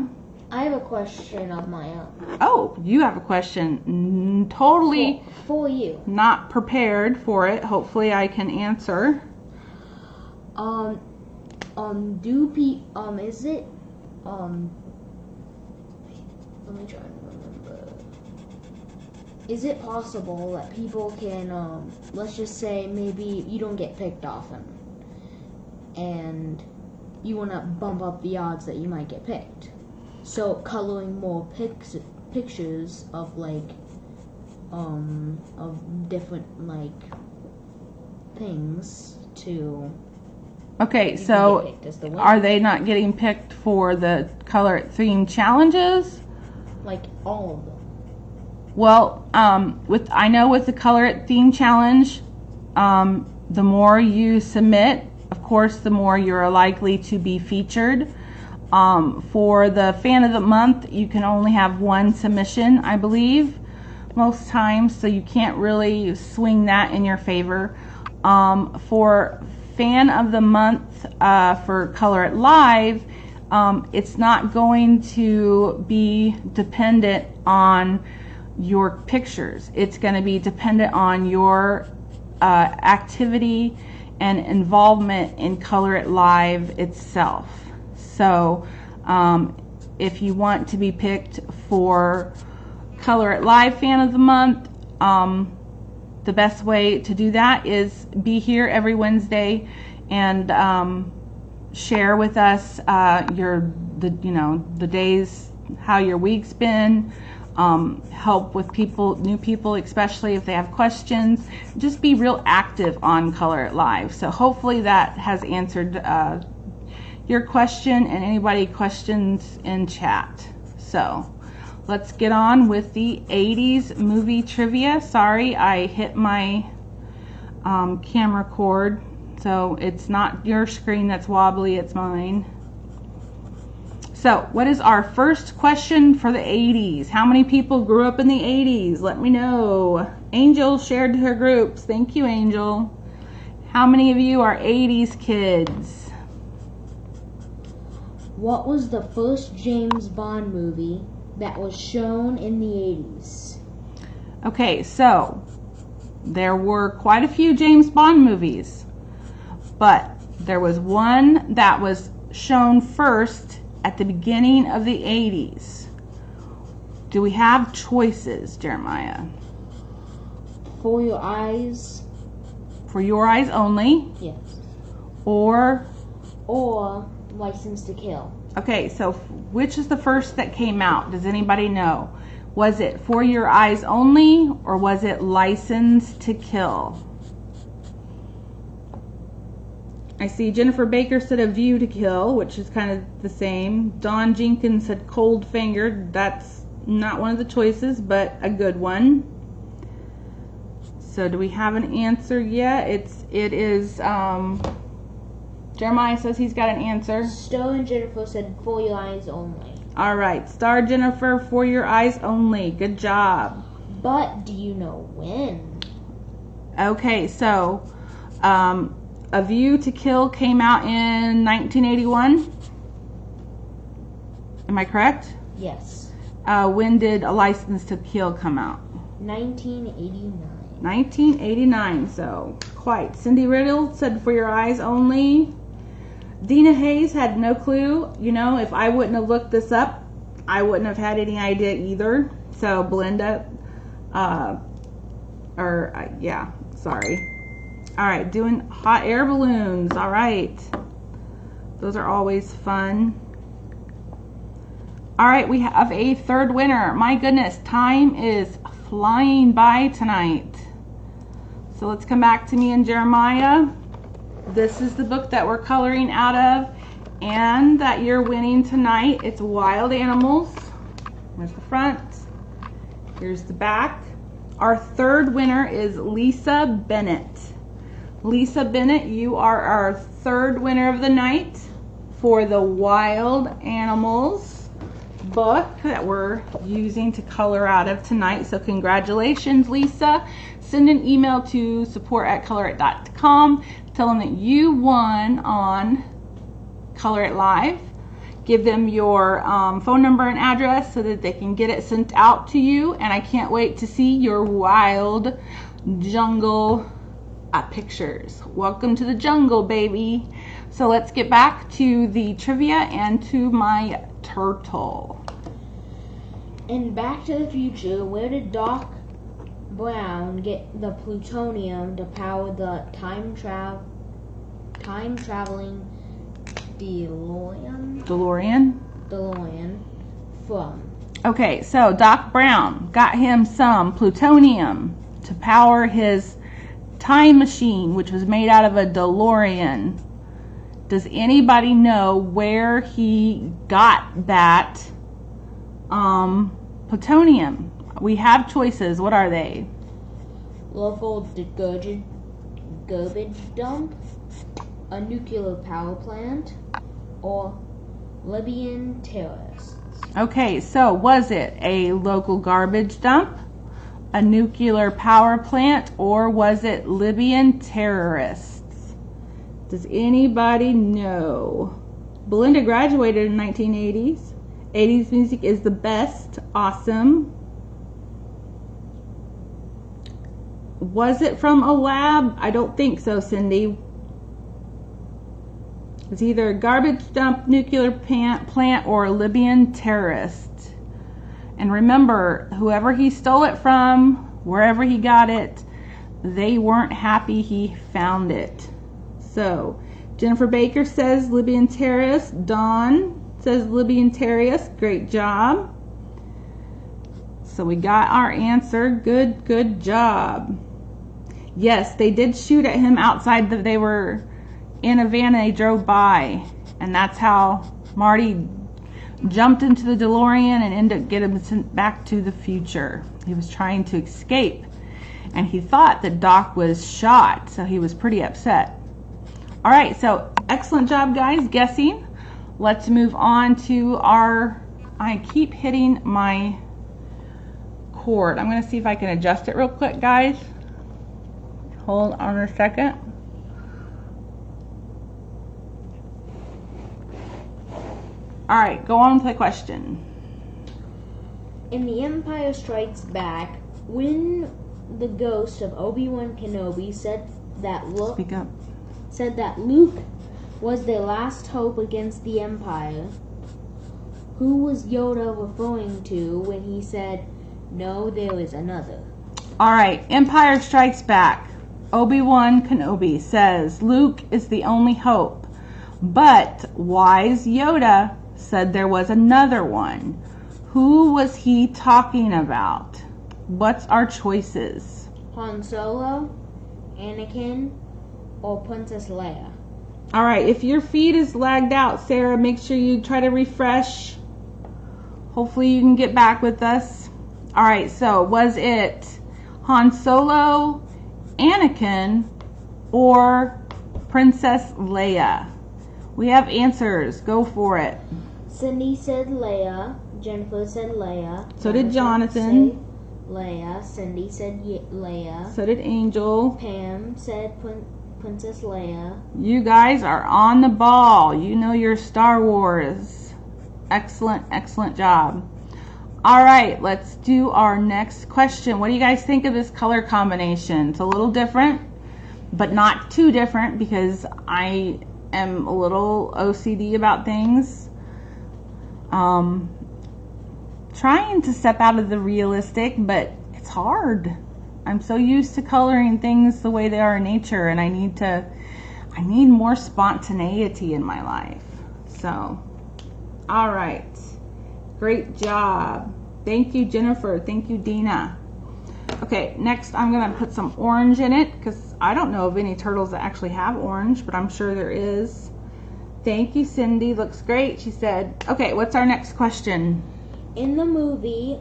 I have a question of my own. Oh, you have a question. Totally for you. Not prepared for it. Hopefully I can answer. Is it, let me try and remember. Is it possible that people can, let's just say maybe you don't get picked often, and you want to bump up the odds that you might get picked? So coloring more pictures of like, of different like things to. Okay, so are they not getting picked for the color it theme challenges? Like all of them. Well, I know with the color it theme challenge, the more you submit, of course, the more you're likely to be featured. For the fan of the month, you can only have one submission, I believe, most times, so you can't really swing that in your favor. For fan of the month, for Color It Live, it's not going to be dependent on your pictures. It's going to be dependent on your activity and involvement in Color It Live itself. So if you want to be picked for Color It Live Fan of the Month, the best way to do that is be here every Wednesday and share with us the days, how your week's been, help with new people, especially if they have questions. Just be real active on Color It Live. So hopefully that has answered your question and anybody questions in chat. So let's get on with the 80s movie trivia. Sorry, I hit my camera cord, so it's not your screen that's wobbly, it's mine. So, what is our first question for the 80s? How many people grew up in the 80s? Let me know. Angel shared to her groups. Thank you, Angel. How many of you are 80s kids? What was the first James Bond movie that was shown in the 80s? Okay, so there were quite a few James Bond movies, but there was one that was shown first at the beginning of the 80s. Do we have choices, Jeremiah? For Your Eyes. For Your Eyes Only? Yes. Or License to Kill. Okay, so which is the first that came out? Does anybody know? Was it For Your Eyes Only or was it License to Kill? I see Jennifer Baker said A View to Kill, which is kind of the same. Dawn Jenkins said Cold Fingered. That's not one of the choices, but a good one. So do we have an answer yet? It is Jeremiah says he's got an answer. Stowe and Jennifer said For Your Eyes Only. All right, Star Jennifer, For Your Eyes Only. Good job. But do you know when? Okay, so A View to Kill came out in 1981. Am I correct? Yes. When did A License to Kill come out? 1989. 1989, so quite. Cindy Riddle said For Your Eyes Only. Dina Hayes had no clue. You know, if I wouldn't have looked this up, I wouldn't have had any idea either. So Belinda, yeah, sorry. All right, doing hot air balloons. All right. Those are always fun. All right, we have a third winner. My goodness, time is flying by tonight. So let's come back to me and Jeremiah. This is the book that we're coloring out of and that you're winning tonight. It's Wild Animals. Here's the front. Here's the back. Our third winner is Lisa Bennett. Lisa Bennett, you are our third winner of the night for the Wild Animals book that we're using to color out of tonight. So congratulations, Lisa. Send an email to support@colorit.com. Tell them that you won on Color It Live. Give them your phone number and address so that they can get it sent out to you. And I can't wait to see your wild jungle pictures. Welcome to the jungle, baby. So let's get back to the trivia and to my turtle. In Back to the Future, where did Doc Brown get the plutonium to power the time traveling DeLorean from? Okay, so Doc Brown got him some plutonium to power his time machine, which was made out of a DeLorean. Does anybody know where he got that plutonium? We have choices. What are they? Local garbage dump, a nuclear power plant, or Libyan terrorists? Okay, so was it a local garbage dump, a nuclear power plant, or was it Libyan terrorists? Does anybody know? Belinda graduated in 1980s. 80s music is the best. Awesome. Was it from a lab? I don't think so, Cindy. It's either a garbage dump, nuclear plant, or a Libyan terrorist. And remember, whoever he stole it from, wherever he got it, they weren't happy he found it. So, Jennifer Baker says Libyan terrorist. Dawn says Libyan terrorist. Great job. So we got our answer. Good job. Yes, they did shoot at him outside. They were in a van and they drove by. And that's how Marty jumped into the DeLorean and ended up getting sent back to the future. He was trying to escape. And he thought that Doc was shot. So he was pretty upset. All right, so excellent job, guys, guessing. Let's move on to our, I keep hitting my cord. I'm going to see if I can adjust it real quick, guys. Hold on a second. All right, go on to the question. In The Empire Strikes Back, when the ghost of Obi-Wan Kenobi said that Luke was their last hope against the Empire, who was Yoda referring to when he said, "No, there is another"? All right, Empire Strikes Back. Obi-Wan Kenobi says Luke is the only hope, but wise Yoda said there was another one. Who was he talking about? What's our choices? Han Solo, Anakin, or Princess Leia? All right, if your feed is lagged out, Sarah, make sure you try to refresh. Hopefully you can get back with us. All right, so was it Han Solo, Anakin, or Princess Leia? We have answers. Go for it. Cindy said Leia. Jennifer said Leia. So did Jonathan. Said Leia. Cindy said Leia. So did Angel. Pam said Princess Leia. You guys are on the ball. You know your Star Wars. Excellent, excellent job. All right, let's do our next question. What do you guys think of this color combination? It's a little different, but not too different because I am a little OCD about things. Trying to step out of the realistic, but it's hard. I'm so used to coloring things the way they are in nature, and I need more spontaneity in my life. So, all right. Great job. Thank you, Jennifer. Thank you, Dina. Okay, next I'm going to put some orange in it because I don't know of any turtles that actually have orange, but I'm sure there is. Thank you, Cindy. Looks great, she said. Okay, what's our next question? In the movie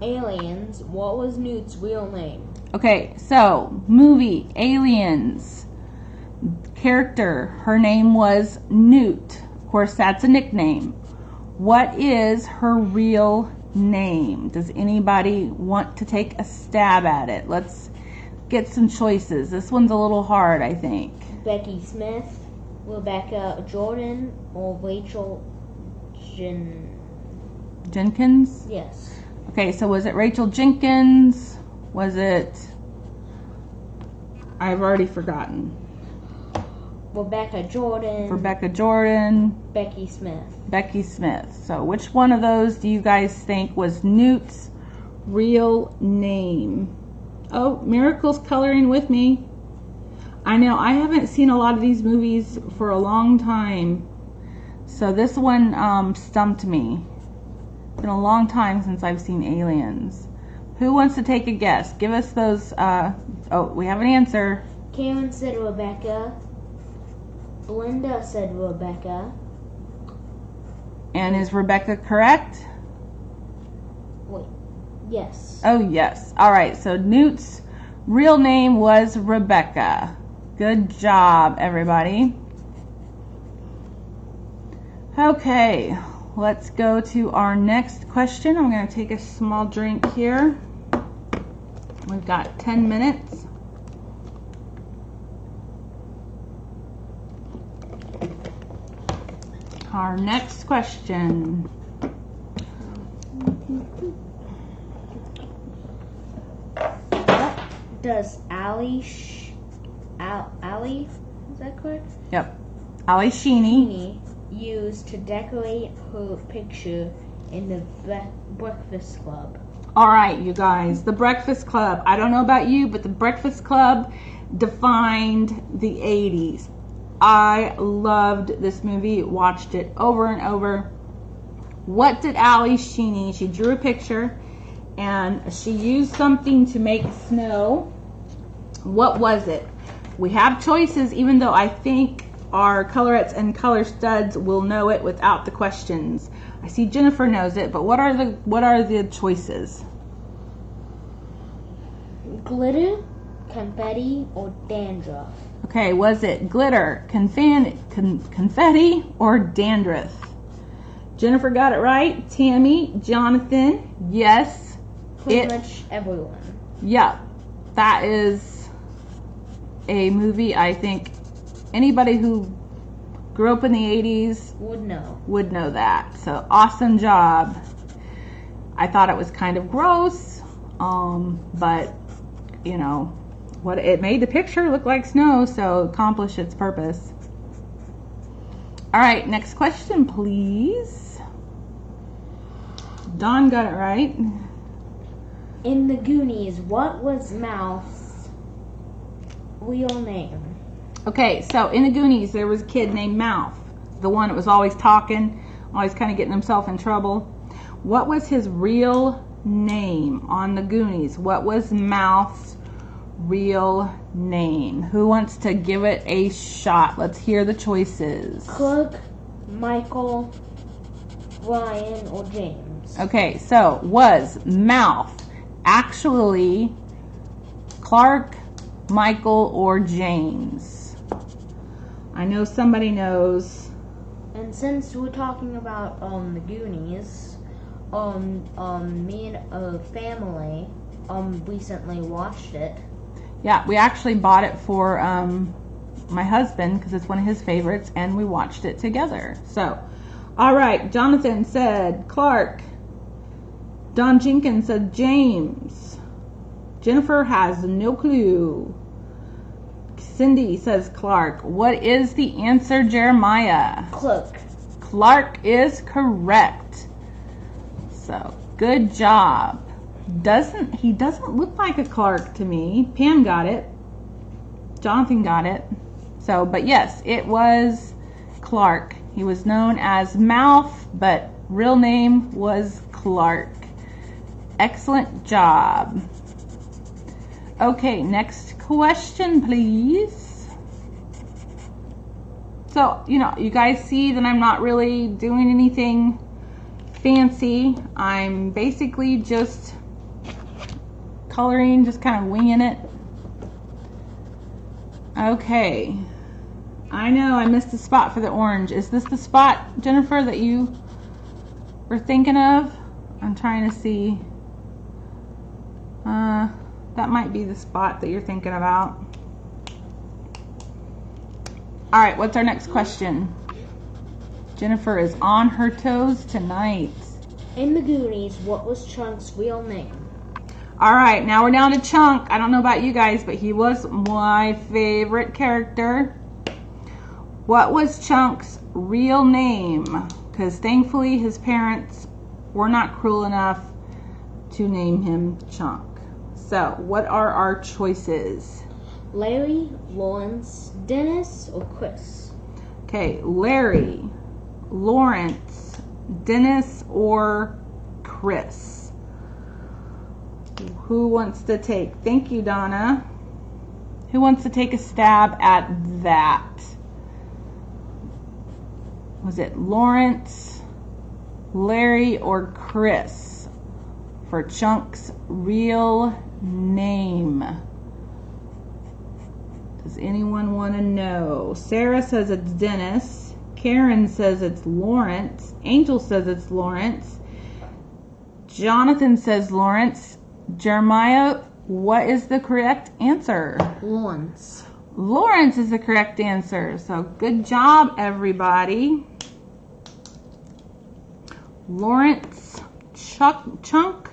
Aliens, what was Newt's real name? Okay, so movie Aliens character, her name was Newt. Of course, that's a nickname. What is her real name? Does anybody want to take a stab at it? Let's get some choices. This one's a little hard, I think. Becky Smith, Rebecca Jordan, or Rachel Jenkins? Yes. Okay, so was it Rachel Jenkins? Was it... I've already forgotten. Rebecca Jordan. Becky Smith. Becky Smith. So which one of those do you guys think was Newt's real name? Oh, Miracle's coloring with me. I know, I haven't seen a lot of these movies for a long time. So this one stumped me. It's been a long time since I've seen Aliens. Who wants to take a guess? Give us those, oh, we have an answer. Karen said Rebecca. Belinda said Rebecca. And is Rebecca correct? Wait, yes. Oh, yes. All right, so Newt's real name was Rebecca. Good job, everybody. Okay, let's go to our next question. I'm going to take a small drink here. We've got 10 minutes. Our next question. What does Allie, is that correct? Yep. Ali Sheeny. Sheeny use to decorate her picture in the Breakfast Club? All right, you guys, the Breakfast Club. I don't know about you, but the Breakfast Club defined the 80s. I loved this movie, watched it over and over. What did Ali Sheeny, she drew a picture and she used something to make snow. What was it? We have choices, even though I think our colorettes and color studs will know it without the questions. I see Jennifer knows it, but what are the choices? Glitter, confetti, or dandruff? Okay, was it glitter, confetti, or dandruff? Jennifer got it right. Tammy, Jonathan, yes. Pretty much everyone. Yeah, that is a movie I think anybody who grew up in the 80s would know that. So awesome job. I thought it was kind of gross, but you know, what it made the picture look like snow, so accomplished its purpose. All right, next question, please. Dawn got it right. In the Goonies, what was Mouth's real name? Okay, so in the Goonies, there was a kid named Mouth, the one that was always talking, always kind of getting himself in trouble. What was his real name on the Goonies? What was Mouth's real name? Who wants to give it a shot? Let's hear the choices. Clark, Michael, Ryan, or James? Okay, so was Mouth actually Clark, Michael, or James? I know somebody knows. And since we're talking about the Goonies, me and a family recently watched it. Yeah, we actually bought it for my husband because it's one of his favorites, and we watched it together. So, all right, Jonathan said Clark. Don Jenkins said James. Jennifer has no clue. Cindy says Clark. What is the answer, Jeremiah? Clark. Clark is correct. So, good job. He doesn't look like a Clark to me. Pam got it. Jonathan got it. So, but yes, it was Clark. He was known as Mouth, but real name was Clark. Excellent job. Okay, next question, please. So, you guys see that I'm not really doing anything fancy. I'm basically just coloring, just kind of winging it. Okay. I know I missed a spot for the orange. Is this the spot, Jennifer, that you were thinking of? I'm trying to see. That might be the spot that you're thinking about. All right, what's our next question? Jennifer is on her toes tonight. In the Goonies, what was Chunk's real name? All right, now we're down to Chunk. I don't know about you guys, but he was my favorite character. What was Chunk's real name? Because thankfully his parents were not cruel enough to name him Chunk. So, what are our choices? Larry, Lawrence, Dennis, or Chris? Okay, Larry, Lawrence, Dennis, or Chris? Who wants to take? Thank you, Donna. Who wants to take a stab at that? Was it Lawrence, Larry, or Chris for Chunk's real name? Does anyone want to know? Sarah says it's Dennis. Karen says it's Lawrence. Angel says it's Lawrence. Jonathan says Lawrence. Jeremiah, what is the correct answer? Lawrence. Lawrence is the correct answer. So good job, everybody. Lawrence, Chunk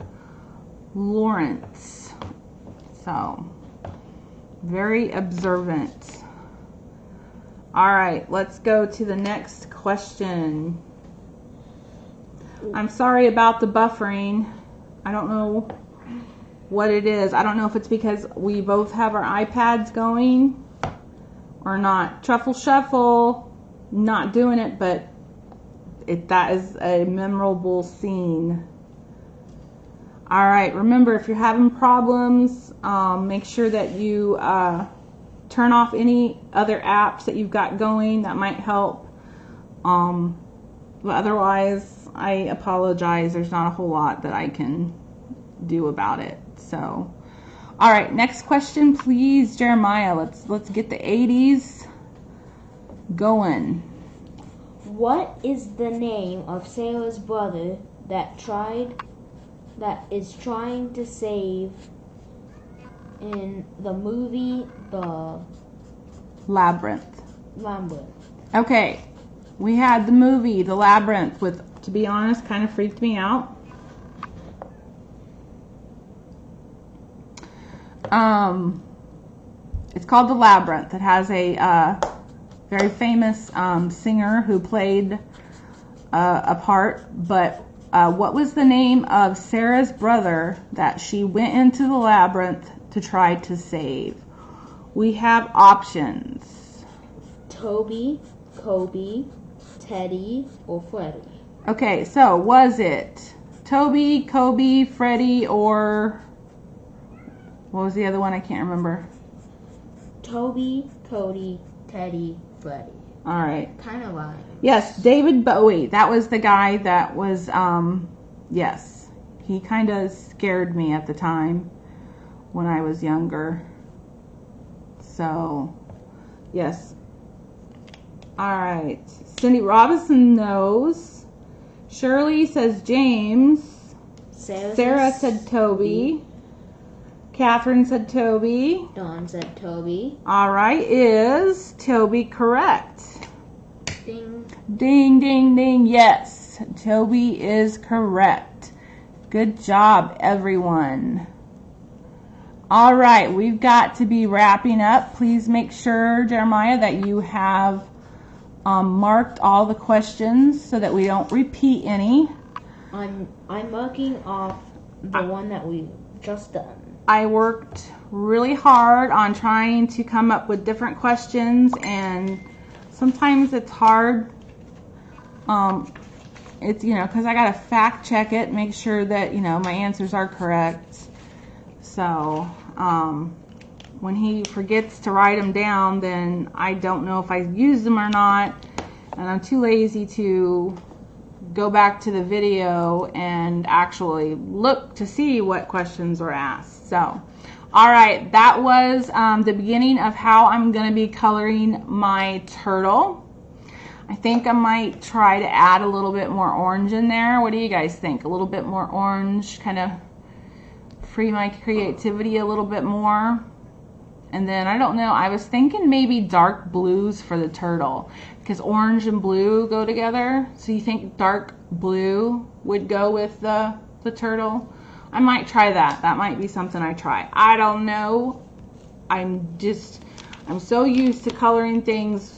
Lawrence. So very observant. All right, let's go to the next question. I'm sorry about the buffering. I don't know what it is. I don't know if it's because we both have our iPads going or not. Truffle Shuffle, not doing it, but that is a memorable scene. All right, remember, if you're having problems, make sure that you turn off any other apps that you've got going. That might help. But otherwise, I apologize. There's not a whole lot that I can do about it. So, all right, next question, please, Jeremiah. Let's get the 80s going. What is the name of Sarah's brother that is trying to save in the movie The Labyrinth. Labyrinth? Okay, we had the movie The Labyrinth, with, to be honest, kind of freaked me out. It's called The Labyrinth. It has a very famous singer who played a part, but what was the name of Sarah's brother that she went into the labyrinth to try to save? We have options. Toby, Kobe, Teddy, or Freddie? Okay, so was it Toby, Kobe, Freddie, or what was the other one? I can't remember. Toby, Cody, Teddy, Freddie. All right. Kind of like. Yes, David Bowie. That was the guy that was, yes. He kind of scared me at the time when I was younger. So, yes. All right. Cindy Robinson knows. Shirley says James. Sarah said Toby. Catherine said Toby. Dawn said Toby. All right. Is Toby correct? Ding. Ding, ding, ding. Yes, Toby is correct. Good job, everyone. All right, we've got to be wrapping up. Please make sure, Jeremiah, that you have marked all the questions so that we don't repeat any. I'm marking off the one that we just done. I worked really hard on trying to come up with different questions, and sometimes it's hard. It's, because I got to fact check it, make sure that, my answers are correct. So, when he forgets to write them down, then I don't know if I used them or not. And I'm too lazy to go back to the video and actually look to see what questions were asked. So, all right, that was the beginning of how I'm going to be coloring my turtle. I think I might try to add a little bit more orange in there. What do you guys think? A little bit more orange, kind of free my creativity a little bit more. And then, I don't know, I was thinking maybe dark blues for the turtle, because orange and blue go together. So you think dark blue would go with the turtle? I might try that. That might be something I try. I don't know. I'm so used to coloring things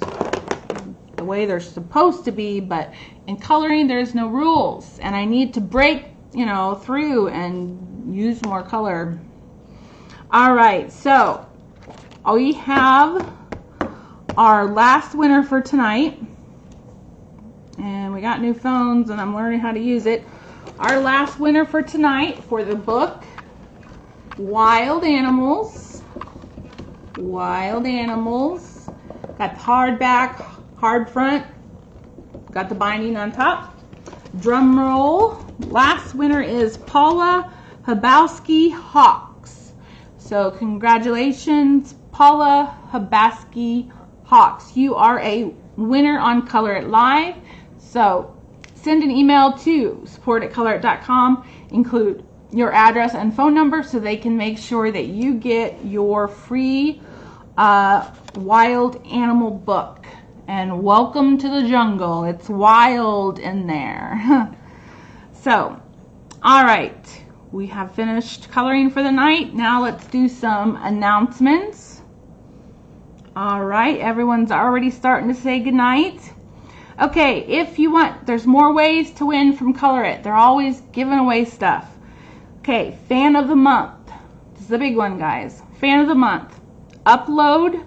the way they're supposed to be, but in coloring there's no rules, and I need to break, through and use more color. All right, so we have our last winner for tonight. And we got new phones and I'm learning how to use it. Our last winner for tonight for the book, Wild Animals. Wild Animals. Got the hardback, hard front. Got the binding on top. Drum roll. Last winner is Paula Habowski Hawks. So congratulations, Paula Habowski Hawks. You are a winner on Color It Live. So send an email to support@colorit.com. Include your address and phone number so they can make sure that you get your free wild animal book. And welcome to the jungle. It's wild in there. So, all right. We have finished coloring for the night. Now let's do some announcements. All right. Everyone's already starting to say goodnight. Okay. If you want, there's more ways to win from Color It. They're always giving away stuff. Okay. Fan of the month. This is the big one, guys. Fan of the month. Upload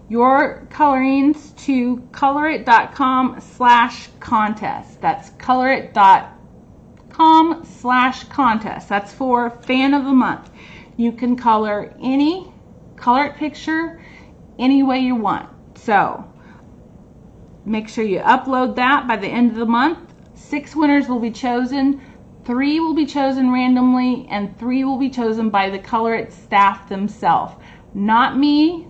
your colorings to colorit.com/contest. That's colorit.com/contest. That's for fan of the month. You can color any Color It picture any way you want. So make sure you upload that by the end of the month. 6 winners will be chosen. 3 will be chosen randomly, and 3 will be chosen by the Color It staff themselves. Not me.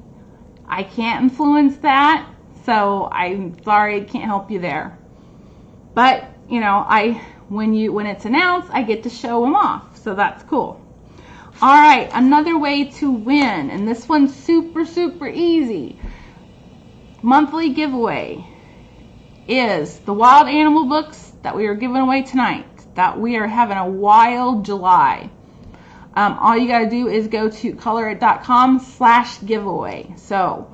I can't influence that, so I'm sorry I can't help you there. But, you know, when it's announced, I get to show them off, so that's cool. All right, another way to win, and this one's super, super easy. Monthly giveaway is the wild animal books that we are giving away tonight. That we are having a wild July. All you got to do is go to colorit.com/giveaway. So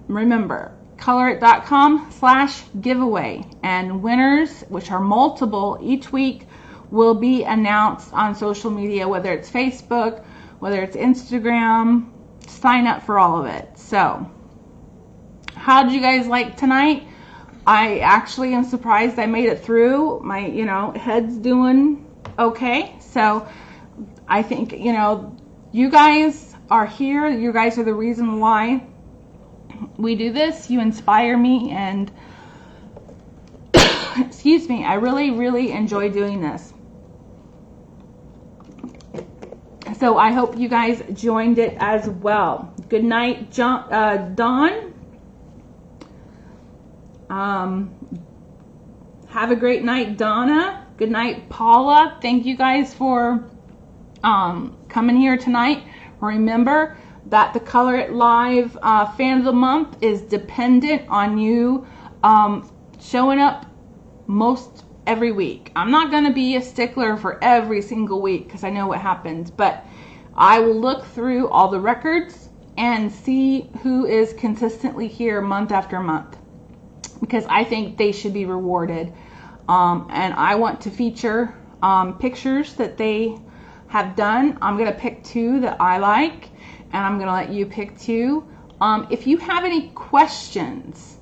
remember, colorit.com/giveaway. And winners, which are multiple each week, will be announced on social media, whether it's Facebook, whether it's Instagram. Sign up for all of it. So how did you guys like tonight? I actually am surprised I made it through. My, head's doing okay. So I think, you guys are here. You guys are the reason why we do this. You inspire me, and excuse me, I really, really enjoy doing this. So I hope you guys joined it as well. Good night, Dawn. Have a great night, Donna. Good night, Paula. Thank you guys for coming here tonight. Remember that the Color It Live Fan of the Month is dependent on you showing up most every week. I'm not going to be a stickler for every single week because I know what happens, but I will look through all the records and see who is consistently here month after month, because I think they should be rewarded. And I want to feature pictures that they have done. I'm going to pick 2 that I like, and I'm going to let you pick 2. If you have any questions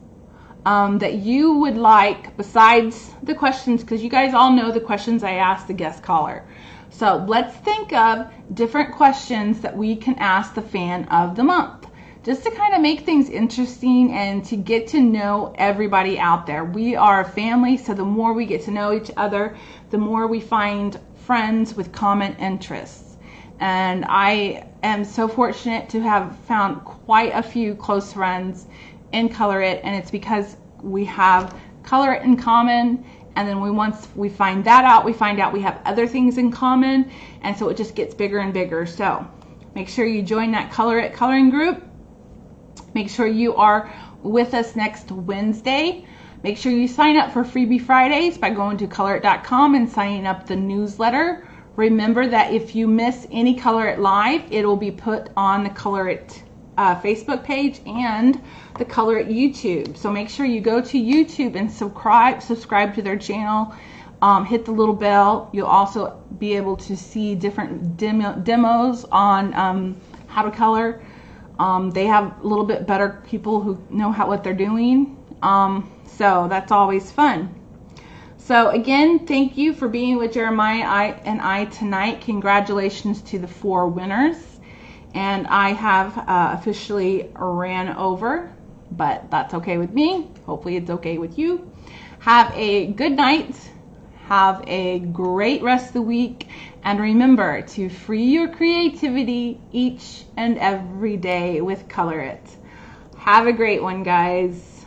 that you would like besides the questions, because you guys all know the questions I asked the guest caller. So let's think of different questions that we can ask the fan of the month, just to kind of make things interesting and to get to know everybody out there. We are a family, so the more we get to know each other, the more we find friends with common interests. And I am so fortunate to have found quite a few close friends in Color It, and it's because we have Color It in common, and then once we find that out, we find out we have other things in common, and so it just gets bigger and bigger. So make sure you join that Color It coloring group. Make sure you are with us next Wednesday. Make sure you sign up for Freebie Fridays by going to colorit.com and signing up the newsletter. Remember that if you miss any Color It Live, it will be put on the Color It Facebook page and the Color It YouTube. So make sure you go to YouTube and subscribe to their channel. Hit the little bell. You'll also be able to see different demos on how to color. They have a little bit better people who know what they're doing. So that's always fun. So again, thank you for being with Jeremiah and I tonight. Congratulations to the 4 winners. And I have officially ran over, but that's okay with me. Hopefully it's okay with you. Have a good night. Have a great rest of the week. And remember to free your creativity each and every day with Color It. Have a great one, guys.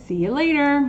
See you later.